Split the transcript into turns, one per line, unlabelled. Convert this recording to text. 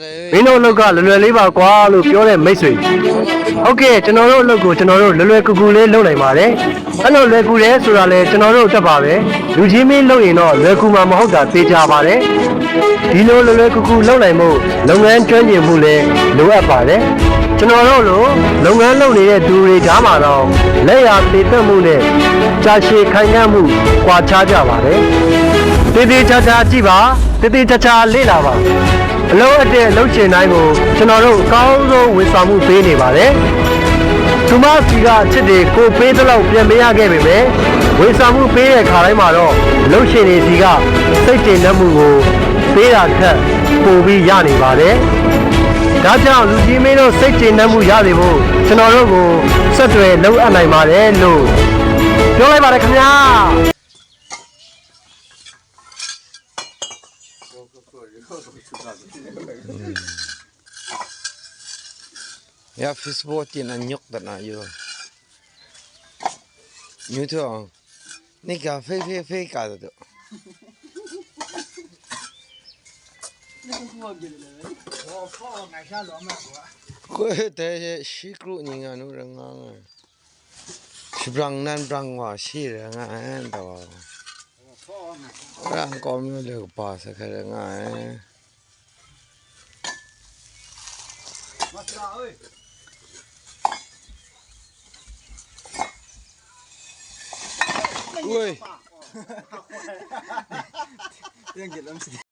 မင်းတို့အလုပ်ကလွယ်လွယ်လေးပါကွာလို့ပြောတဲ့မိတ်ဆွေဟုတ်ကဲ့ကျွန်တော်တို့အလုပ်ကိုကျွန်တော်တို့လွယ်လွယ်ကူကူလေးလုပ်နိုင်ပါတယ်အဲ့လိုလွယ်ကူတယ်ဆိုတာလေကျွန်တော်တို့တက်ပါပဲလူကြီးမင်းလုပ်ရင်တော့လွယ်ကူမှာမဟုတ်တာသိကြပါတယ်ဒီလိုလွယ်လွယ်ကူကူလုပ်နိုင်မှုလုပ်ငန်းကျွမ်းကျင်မှုလည်းလိုအပ်ပါတယ်ကျွန်တော်တို့လိုလုပ်ငန်းလုပ်နေတဲ့သူတွေကြားမှာတော့လက်ရသေးသက်မှုနဲ့ကြာရှည်ခိုင်ခံ့မှုကွာခြားကြပါတယ်တည်တည်ချာချာကြည့်ပါတည်တည်ချာချာလေ့လာပါအလုံးအတဲ့လှုပ်ရှင်တိုင်းကိုကျွန်တော်တို့အကောင်းဆုံးဝန်ဆောင်မှုပေးနေပါတယ်။သူမစီကအချစ်တွေကိုပေးသလောက်ပြန်ပေးရခဲ့ပေမဲ့ဝန်ဆောင်မှုပေးတဲ့ခါတိုင်းမှာတော့လှုပ်ရှင်တွေစီကစိတ်ကျေနပ်မှုကိုပေးတာထက်ပိုပြီးရနေပါတယ်။ဒါကြောင့်လူကြီးမင်းတို့စိတ်ကျေနပ်မှုရစေဖို့ကျွန်တော်တို့ကိုဆက်သွယ်လုပ်အပ်နိုင်ပါတယ်လို့ပြောလိုက်ပါတယ်ခင်ဗျာ။
Ya Facebook tin anyok dan ayo. Như thế nào? Này cà phê cả rồi. Quê thế xí cựu nhìn anh nó ngang. Xí brang nan brang hoa xí rồi ngang đó. Brang có mấy lời bà sẽ cái ngang. Ui.